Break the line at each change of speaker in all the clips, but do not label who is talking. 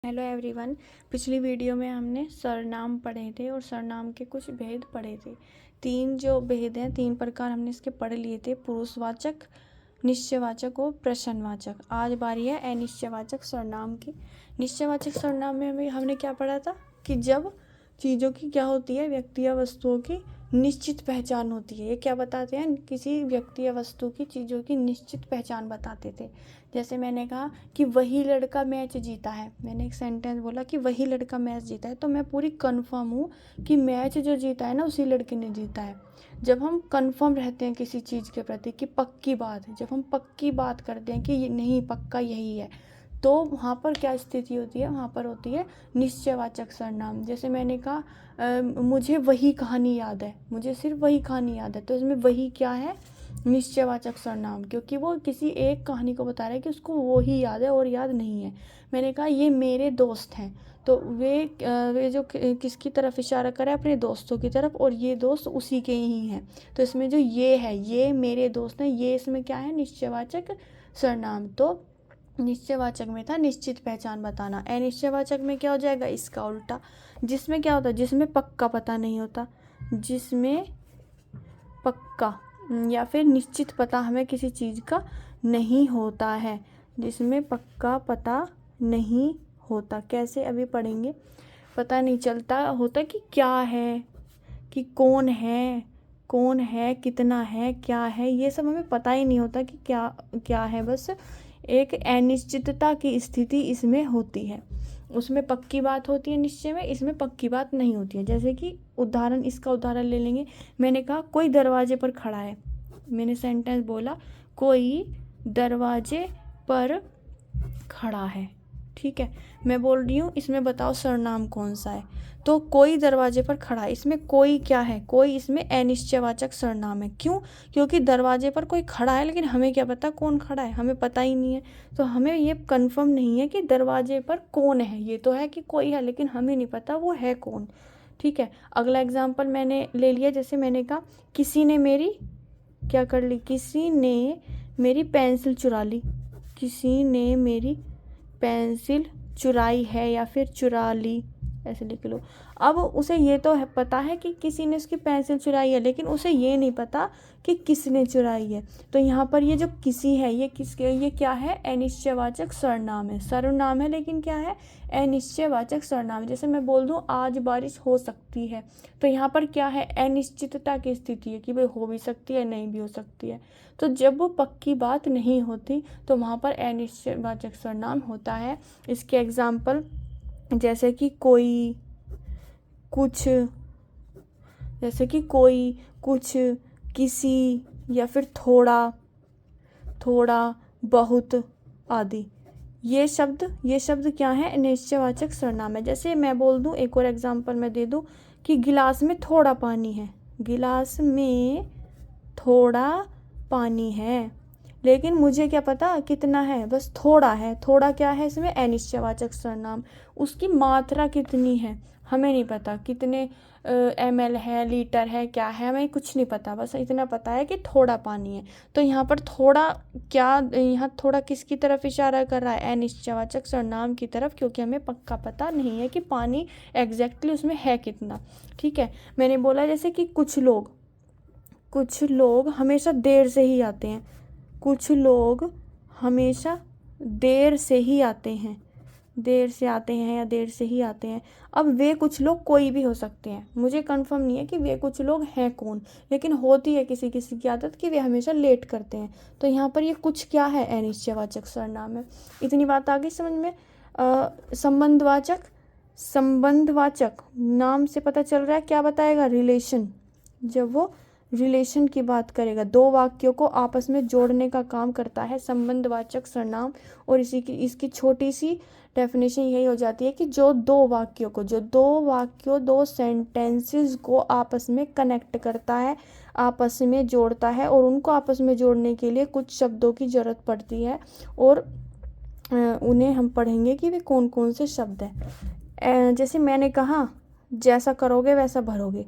Hello everyone. पिछली video में हमने सर्वनाम पढ़े थे और सर्वनाम के कुछ भेद पढ़े थे। तीन जो भेद हैं, तीन प्रकार हमने इसके पढ़ लिए थे, पुरुषवाचक, निश्चयवाचक और प्रश्नवाचक। आज बारी है अनिश्चयवाचक सर्वनाम की। निश्चयवाचक सर्वनाम में हमने क्या पढ़ा था कि जब चीज़ों की क्या होती है, व्यक्ति या वस्तुओं की निश्चित पहचान होती है। ये क्या बताते हैं, किसी व्यक्ति या वस्तु की, चीज़ों की निश्चित पहचान बताते थे। जैसे मैंने कहा कि वही लड़का मैच जीता है, मैंने एक सेंटेंस बोला कि वही लड़का मैच जीता है, तो मैं पूरी कंफर्म हूँ कि मैच जो जीता है ना, उसी लड़के ने जीता है। जब हम कंफर्म रहते हैं किसी चीज़ के प्रति कि पक्की बात है, जब हम पक्की बात करते हैं कि ये नहीं, पक्का यही है, तो वहाँ पर क्या स्थिति होती है, वहाँ पर होती है निश्चयवाचक सर्वनाम। जैसे मैंने कहा मुझे वही कहानी याद है, मुझे सिर्फ वही कहानी याद है, तो इसमें वही क्या है, निश्चयवाचक सर्वनाम, क्योंकि वो किसी एक कहानी को बता रहा है कि उसको वो ही याद है और याद नहीं है। मैंने कहा ये मेरे दोस्त हैं, तो वे जो किसकी तरफ इशारा करे, अपने दोस्तों की तरफ, और ये दोस्त उसी के ही हैं। तो इसमें जो ये है, ये मेरे दोस्त हैं, ये इसमें क्या है, निश्चयवाचक सर्वनाम। तो निश्चयवाचक में था निश्चित पहचान बताना। अनिश्चयवाचक में क्या हो जाएगा, इसका उल्टा, जिसमें क्या होता है, जिसमें पक्का पता नहीं होता, जिसमें पक्का या फिर निश्चित पता हमें किसी चीज़ का नहीं होता है, जिसमें पक्का पता नहीं होता। कैसे, अभी पढ़ेंगे। पता नहीं चलता होता कि क्या है, कि कौन है, कितना है, क्या है, ये सब हमें पता ही नहीं होता कि क्या क्या है। बस एक अनिश्चितता की स्थिति इसमें होती है। उसमें पक्की बात होती है निश्चय में, इसमें पक्की बात नहीं होती है। जैसे कि उदाहरण, इसका उदाहरण ले लेंगे। मैंने कहा कोई दरवाजे पर खड़ा है, मैंने सेंटेंस बोला कोई दरवाजे पर खड़ा है, ठीक है। मैं बोल रही हूँ इसमें बताओ सर्वनाम कौन सा है, तो कोई दरवाजे पर खड़ा है, इसमें कोई क्या है, कोई इसमें अनिश्चयवाचक सर्वनाम है। क्यों? क्योंकि दरवाजे पर कोई खड़ा है, लेकिन हमें क्या पता कौन खड़ा है, हमें पता ही नहीं है। तो हमें ये कंफर्म नहीं है कि दरवाजे पर कौन है। ये तो है कि कोई है, लेकिन हमें नहीं पता वो है कौन, ठीक है। अगला एग्जाम्पल मैंने ले लिया। जैसे मैंने कहा किसी ने मेरी क्या कर ली, किसी ने मेरी पेंसिल चुरा ली, किसी ने मेरी पेंसिल चुराई है या फिर चुरा ली, ऐसे लिख लो। अब उसे ये तो है, पता है कि किसी ने उसकी पेंसिल चुराई है, लेकिन उसे ये नहीं पता कि किसने चुराई है। तो यहाँ पर ये जो किसी है, ये किसके, ये क्या है, अनिश्चयवाचक सर्वनाम है। सर्वनाम है लेकिन क्या है, अनिश्चयवाचक सर्वनाम। जैसे मैं बोल दूँ आज बारिश हो सकती है, तो यहाँ पर क्या है, अनिश्चितता की स्थिति है कि भाई हो भी सकती है, नहीं भी हो सकती है। तो जब वो पक्की बात नहीं होती, तो वहाँ पर अनिश्चयवाचक सर्वनाम होता है। इसके एग्जाम्पल जैसे कि कोई, कुछ, जैसे कि कोई, कुछ, किसी, या फिर थोड़ा, थोड़ा, बहुत आदि। ये शब्द क्या है, निश्चयवाचक सर्वनाम है। जैसे मैं बोल दूं, एक और एग्जांपल मैं दे दूं कि गिलास में थोड़ा पानी है, गिलास में थोड़ा पानी है, लेकिन मुझे क्या पता कितना है, बस थोड़ा है। थोड़ा क्या है, इसमें अनिश्चयवाचक सर्वनाम। उसकी मात्रा कितनी है हमें नहीं पता, कितने ml है, लीटर है, क्या है, हमें कुछ नहीं पता, बस इतना पता है कि थोड़ा पानी है। तो यहाँ पर थोड़ा क्या, यहाँ थोड़ा किसकी तरफ इशारा कर रहा है, अनिश्चयवाचक सर्वनाम की तरफ, क्योंकि हमें पक्का पता नहीं है कि पानी एग्जैक्टली उसमें है कितना, ठीक है। मैंने बोला जैसे कि कुछ लोग हमेशा देर से ही आते हैं, कुछ लोग हमेशा देर से ही आते हैं, देर से आते हैं या देर से ही आते हैं। अब वे कुछ लोग कोई भी हो सकते हैं, मुझे कंफर्म नहीं है कि वे कुछ लोग हैं कौन, लेकिन होती है किसी किसी की आदत कि वे हमेशा लेट करते हैं। तो यहाँ पर ये कुछ क्या है, अनिश्चयवाचक सर्वनाम है। इतनी बात आ गई समझ में। संबंधवाचक, संबंधवाचक नाम से पता चल रहा है क्या बताएगा, रिलेशन। जब वो रिलेशन की बात करेगा, दो वाक्यों को आपस में जोड़ने का काम करता है संबंधवाचक सर्वनाम। और इसकी छोटी सी डेफिनेशन यही हो जाती है कि जो दो सेंटेंसेस को आपस में कनेक्ट करता है, आपस में जोड़ता है, और उनको आपस में जोड़ने के लिए कुछ शब्दों की ज़रूरत पड़ती है, और उन्हें हम पढ़ेंगे कि वे कौन कौन से शब्द हैं। जैसे मैंने कहा जैसा करोगे वैसा भरोगे,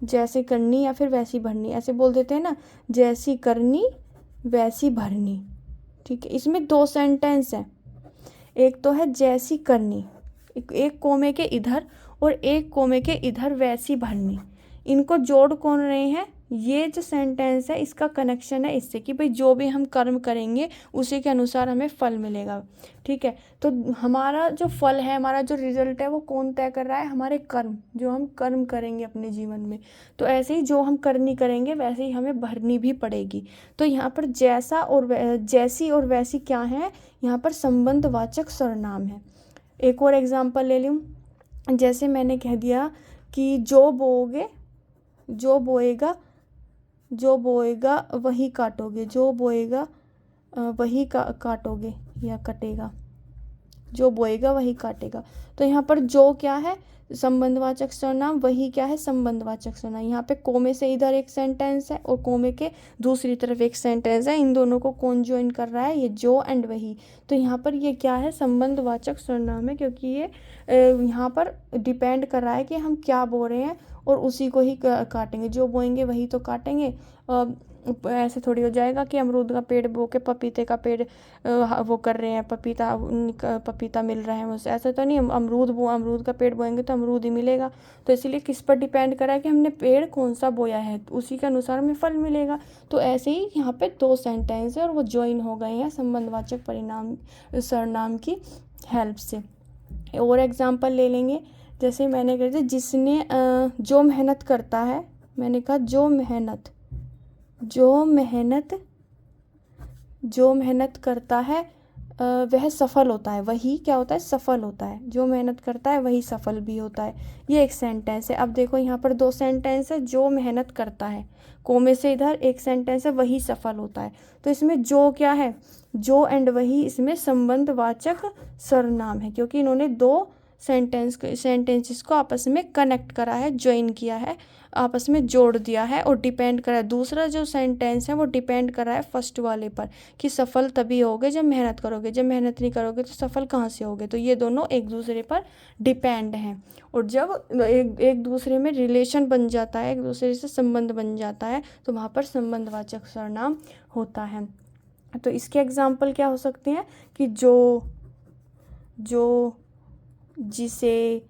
जैसे करनी या फिर वैसी भरनी, ऐसे बोल देते हैं ना, जैसी करनी वैसी भरनी, ठीक है। इसमें दो सेंटेंस हैं, एक तो है जैसी करनी, एक कोमे के इधर और एक कोमे के इधर वैसी भरनी। इनको जोड़ कौन रहे हैं? ये जो सेंटेंस है इसका कनेक्शन है इससे कि भाई जो भी हम कर्म करेंगे उसी के अनुसार हमें फल मिलेगा। ठीक है, तो हमारा जो फल है, हमारा जो रिजल्ट है वो कौन तय कर रहा है? हमारे कर्म, जो हम कर्म करेंगे अपने जीवन में। तो ऐसे ही जो हम करनी करेंगे वैसे ही हमें भरनी भी पड़ेगी। तो यहाँ पर जैसा और जैसी और वैसी क्या है? यहाँ पर संबंधवाचक सर्वनाम है। एक और एग्जाम्पल ले लूँ, जैसे मैंने कह दिया कि जो बोओगे, जो बोएगा, जो बोएगा वही काटोगे, जो बोएगा वही काटोगे या कटेगा, जो बोएगा वही काटेगा। तो यहाँ पर जो क्या है? संबंधवाचक सर्वनाम, वही क्या है? संबंधवाचक सर्वनाम। यहाँ पे कोमे से इधर एक सेंटेंस है और कोमे के दूसरी तरफ एक सेंटेंस है, इन दोनों को कौन ज्वाइन कर रहा है? ये जो एंड वही। तो यहाँ पर ये क्या है? संबंधवाचक सर्वनाम है, क्योंकि ये यहाँ पर डिपेंड कर रहा है कि हम क्या बो रहे हैं और उसी को ही काटेंगे। जो बोएंगे वही तो काटेंगे। ऐसे थोड़ी हो जाएगा कि अमरूद का पेड़ बो के पपीते का पेड़ वो कर रहे हैं, पपीता मिल रहा है मुझसे, ऐसा तो नहीं। अमरूद का पेड़ बोएंगे तो अमरूद ही मिलेगा। तो इसीलिए किस पर डिपेंड करा है कि हमने पेड़ कौन सा बोया है, तो उसी के अनुसार हमें फल मिलेगा। तो ऐसे ही यहाँ पे दो सेंटेंस है और वो ज्वाइन हो गए हैं संबंधवाचक परिणाम सर्वनाम की हेल्प से। और एग्जाम्पल ले लेंगे, जैसे मैंने कहा जिसने जो मेहनत करता है, मैंने कहा जो मेहनत करता है वह सफल होता है। वही क्या होता है? सफल होता है। जो मेहनत करता है वही सफल भी होता है। ये एक सेंटेंस है। अब देखो यहाँ पर दो सेंटेंस है, जो मेहनत करता है कोमे से इधर, एक सेंटेंस है वही सफल होता है। तो इसमें जो क्या है? जो एंड वही इसमें संबंधवाचक सर्वनाम है, क्योंकि इन्होंने दो सेंटेंसेस को आपस में कनेक्ट करा है, ज्वाइन किया है, आपस में जोड़ दिया है और डिपेंड करा है। दूसरा जो सेंटेंस है वो डिपेंड कर रहा है फर्स्ट वाले पर कि सफल तभी होगे जब मेहनत करोगे, जब मेहनत नहीं करोगे तो सफल कहाँ से होगे। तो ये दोनों एक दूसरे पर डिपेंड हैं, और जब एक दूसरे में रिलेशन बन जाता है, एक दूसरे से संबंध बन जाता है, तो वहाँ पर संबंधवाचक सर्वनाम होता है। तो इसके एग्जाम्पल क्या हो सकते हैं कि जो, जिसे,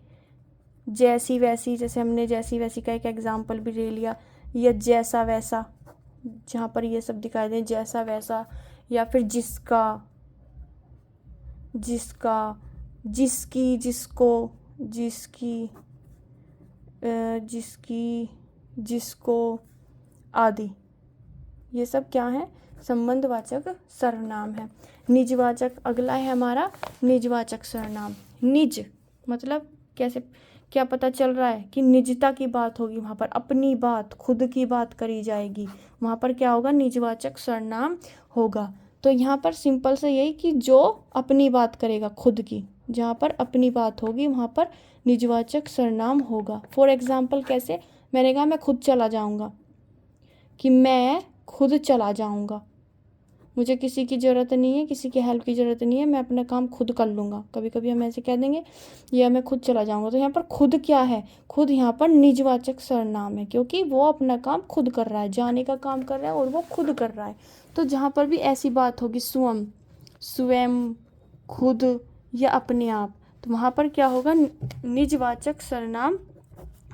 जैसी वैसी, जैसे हमने जैसी वैसी का एक एग्जाम्पल भी ले लिया, या जैसा वैसा, जहाँ पर ये सब दिखाई दे जैसा वैसा, या फिर जिसका, जिसकी, जिसको, जिसको आदि। ये सब क्या है? संबंधवाचक सर्वनाम है। निजवाचक अगला है हमारा, निजवाचक सर्वनाम। निज मतलब कैसे, क्या पता चल रहा है कि निजता की बात होगी, वहाँ पर अपनी बात, खुद की बात करी जाएगी, वहाँ पर क्या होगा? निजवाचक सर्वनाम होगा। तो यहाँ पर सिंपल से यही कि जो अपनी बात करेगा खुद की, जहाँ पर अपनी बात होगी वहाँ पर निजवाचक सर्वनाम होगा। फॉर एग्जाम्पल कैसे? मैंने कहा मैं खुद चला जाऊँगा, कि मैं खुद चला जाऊँगा, मुझे किसी की ज़रूरत नहीं है, किसी की हेल्प की ज़रूरत नहीं है, मैं अपना काम खुद कर लूँगा। कभी कभी हम ऐसे कह देंगे या मैं खुद चला जाऊँगा। तो यहाँ पर खुद क्या है? खुद यहाँ पर निजवाचक सर्वनाम है, क्योंकि वो अपना काम खुद कर रहा है, जाने का काम कर रहा है और वो खुद कर रहा है। तो जहाँ पर भी ऐसी बात होगी स्वयं, खुद या अपने आप, तो वहाँ पर क्या होगा? निजवाचक सर्वनाम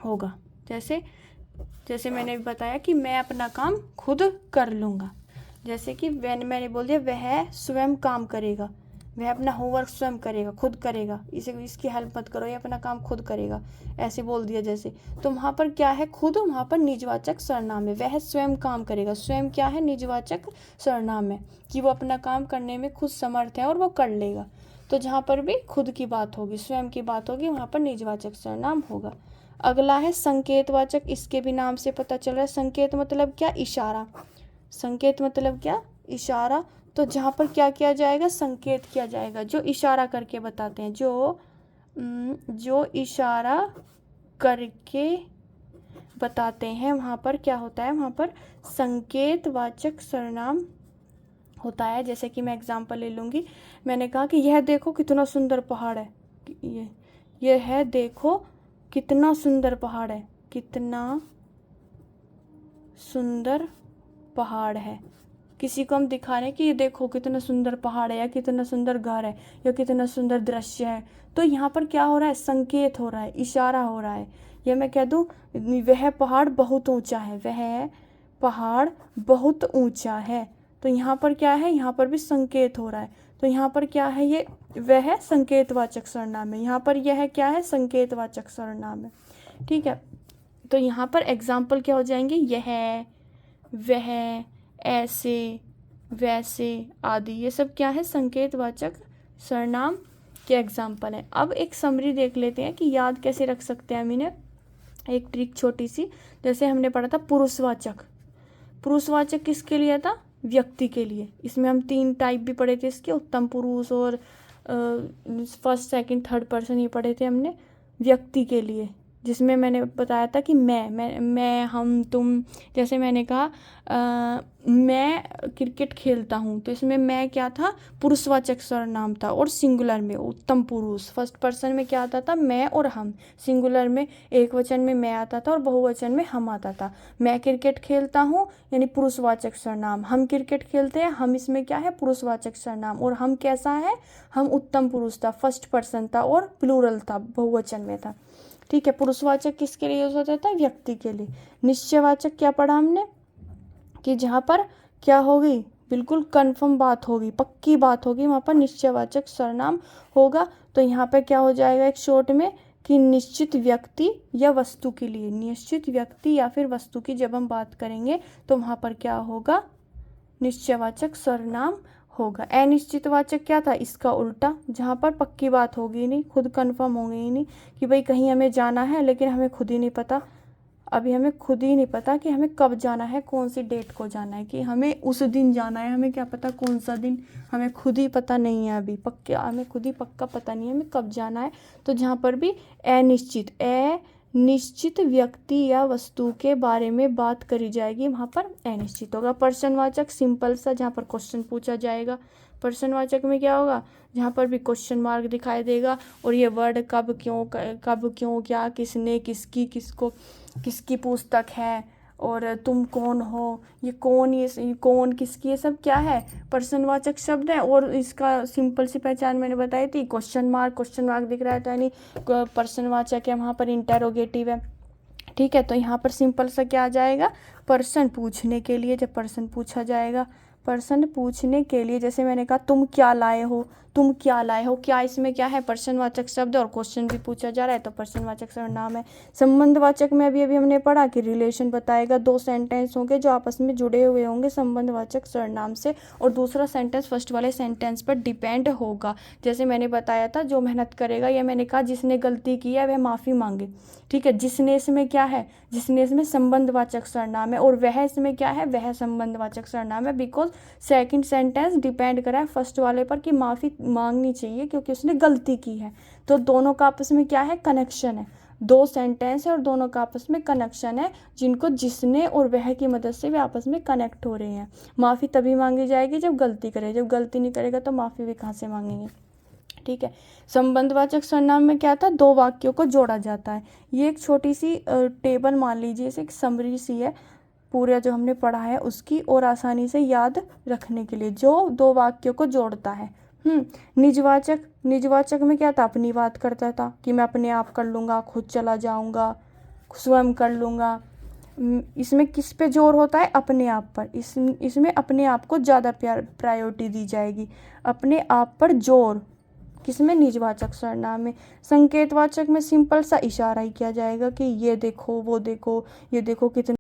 होगा। जैसे मैंने बताया कि मैं अपना काम खुद कर लूँगा। जैसे कि मैंने बोल दिया वह स्वयं काम करेगा, वह अपना होमवर्क स्वयं करेगा, खुद करेगा, इसकी हेल्प मत करो, ये अपना काम खुद करेगा, ऐसे बोल दिया जैसे। तो वहाँ पर क्या है? खुद, वहाँ पर निजवाचक सर्वनाम है। वह स्वयं काम करेगा, स्वयं क्या है? निजवाचक सर्वनाम है, कि वो अपना काम करने में खुद समर्थ है और वो कर लेगा। तो जहाँ पर भी खुद की बात होगी, स्वयं की बात होगी, वहाँ पर निजवाचक सर्वनाम होगा। अगला है संकेतवाचक। इसके भी नाम से पता चल रहा है। संकेत मतलब क्या? इशारा। संकेत मतलब क्या? इशारा। तो जहाँ पर क्या किया जाएगा? संकेत किया जाएगा, जो इशारा करके बताते हैं, जो इशारा करके बताते हैं, वहाँ पर क्या होता है? वहाँ पर संकेतवाचक सर्वनाम होता है। जैसे कि मैं एग्जांपल ले लूँगी, मैंने कहा कि यह देखो कितना सुंदर पहाड़ है, यह है देखो कितना सुंदर पहाड़ है, कितना सुंदर पहाड़ है। किसी को हम दिखा रहे हैं कि ये देखो कितना सुंदर पहाड़ है, या कितना सुंदर घर है, या कितना सुंदर दृश्य है, तो यहाँ पर क्या हो रहा है, संकेत हो रहा है, इशारा हो रहा है। या मैं कह दूँ वह पहाड़ बहुत ऊंचा है, वह पहाड़ बहुत ऊंचा है, तो यहाँ पर क्या है, यहाँ पर भी संकेत हो रहा है। तो यहाँ पर क्या है, ये वह संकेतवाचक सर्वनाम है, यहाँ पर यह क्या है, संकेतवाचक सर्वनाम है। ठीक है, तो यहाँ पर एग्जाम्पल क्या हो जाएंगे, यह, वह, ऐसे, वैसे आदि, ये सब क्या है, संकेतवाचक सर्वनाम के एग्जाम्पल हैं। अब एक समरी देख लेते हैं कि याद कैसे रख सकते हैं हम इन्हें। एक ट्रिक छोटी सी, जैसे हमने पढ़ा था पुरुषवाचक। पुरुषवाचक किसके लिए था, व्यक्ति के लिए। इसमें हम 3 टाइप भी पढ़े थे इसके, उत्तम पुरुष और फर्स्ट सेकंड थर्ड पर्सन ये पढ़े थे हमने व्यक्ति के लिए, जिसमें मैंने बताया था कि मैं हम तुम। जैसे मैंने कहा मैं क्रिकेट खेलता हूँ, तो इसमें मैं क्या था, पुरुषवाचक सर्वनाम था, और सिंगुलर में उत्तम पुरुष। फर्स्ट पर्सन में क्या आता था, मैं और हम। सिंगुलर में एक वचन में मैं आता था और बहुवचन में हम आता था। मैं क्रिकेट खेलता हूँ यानी पुरुषवाचक सर्वनाम, हम क्रिकेट खेलते हैं, हम इसमें क्या है, पुरुषवाचक सर्वनाम, और हम कैसा है, हम उत्तम पुरुष था, फर्स्ट पर्सन था और प्लूरल था, बहुवचन में था। ठीक है, पुरुषवाचक किसके लिए यूज होता था, व्यक्ति के लिए। निश्चयवाचक क्या पढ़ा हमने, कि जहाँ पर क्या होगी, बिल्कुल कंफर्म बात होगी, पक्की बात होगी, वहाँ पर निश्चयवाचक सर्वनाम होगा। तो यहाँ पे क्या हो जाएगा एक शॉर्ट में, कि निश्चित व्यक्ति या वस्तु के लिए, निश्चित व्यक्ति या फिर वस्तु की जब हम बात करेंगे तो वहाँ पर क्या होगा, निश्चयवाचक सर्वनाम होगा। अनिश्चितवाचक क्या था, इसका उल्टा, जहाँ पर पक्की बात होगी नहीं, खुद कंफर्म होगी ही नहीं कि भाई कहीं हमें जाना है, लेकिन हमें खुद ही नहीं पता, अभी हमें खुद ही नहीं पता कि हमें कब जाना है, कौन सी डेट को जाना है, कि हमें उस दिन जाना है, हमें क्या पता कौन सा दिन, हमें खुद ही पता नहीं है अभी पक्का, हमें खुद ही पक्का पता नहीं है हमें कब जाना है। तो जहाँ पर भी अनिश्चित व्यक्ति या वस्तु के बारे में बात करी जाएगी, वहाँ पर अनिश्चित होगा। प्रश्नवाचक सिंपल सा, जहाँ पर क्वेश्चन पूछा जाएगा। प्रश्नवाचक में क्या होगा, जहाँ पर भी क्वेश्चन मार्क दिखाई देगा, और ये वर्ड कब क्यों क्या, किसने, किसकी, किसको, किसकी पुस्तक है, और तुम कौन हो, ये कौन, ये कौन, किसकी, ये सब क्या है, प्रश्नवाचक शब्द है। और इसका सिंपल सी पहचान मैंने बताई थी, क्वेश्चन मार्क दिख रहा है तो यानी प्रश्नवाचक है, वहाँ पर इंटेरोगेटिव है। ठीक है, तो यहाँ पर सिंपल सा क्या आ जाएगा, प्रश्न पूछने के लिए, जब प्रश्न पूछा जाएगा, प्रश्न पूछने के लिए, जैसे मैंने कहा तुम क्या लाए हो, तुम क्या लाए हो, क्या इसमें क्या है, प्रश्नवाचक शब्द, और क्वेश्चन भी पूछा जा रहा है तो प्रश्नवाचक सर्वनाम है। संबंधवाचक में अभी हमने पढ़ा कि रिलेशन बताएगा, 2 सेंटेंस होंगे जो आपस में जुड़े हुए होंगे संबंधवाचक सर्वनाम से, और दूसरा सेंटेंस फर्स्ट वाले सेंटेंस पर डिपेंड होगा। जैसे मैंने बताया था, जो मेहनत करेगा, या मैंने कहा जिसने गलती की है वह माफ़ी मांगे। ठीक है, जिसने इसमें क्या है, जिसने इसमें संबंधवाचक सर्वनाम है, और वह इसमें क्या है, वह संबंधवाचक सर्वनाम है, बिकॉज सेकंड सेंटेंस डिपेंड करा है फर्स्ट वाले पर कि माफ़ी मांगनी चाहिए क्योंकि उसने गलती की है। तो दोनों का आपस में क्या है, कनेक्शन है, 2 सेंटेंस है और दोनों का आपस में कनेक्शन है, जिनको जिसने और वह की मदद से वे आपस में कनेक्ट हो रहे हैं। माफ़ी तभी मांगी जाएगी जब गलती करे, जब गलती नहीं करेगा तो माफ़ी भी कहाँ से मांगेंगे। ठीक है, संबंधवाचक सर्वनाम में क्या था, 2 वाक्यों को जोड़ा जाता है। ये एक छोटी सी टेबल मान लीजिए, इसे एक समरी सी है पूरा जो हमने पढ़ा है उसकी, और आसानी से याद रखने के लिए, जो 2 वाक्यों को जोड़ता है। निजवाचक में क्या था, अपनी बात करता था कि मैं अपने आप कर लूँगा, खुद चला जाऊँगा, स्वयं कर लूँगा। इसमें किस पे जोर होता है, अपने आप पर। इसमें अपने आप को ज़्यादा प्रायोरिटी दी जाएगी, अपने आप पर जोर, किसमें, निजवाचक सर्वनाम में। संकेतवाचक में सिंपल सा इशारा ही किया जाएगा कि ये देखो, वो देखो, ये देखो कितना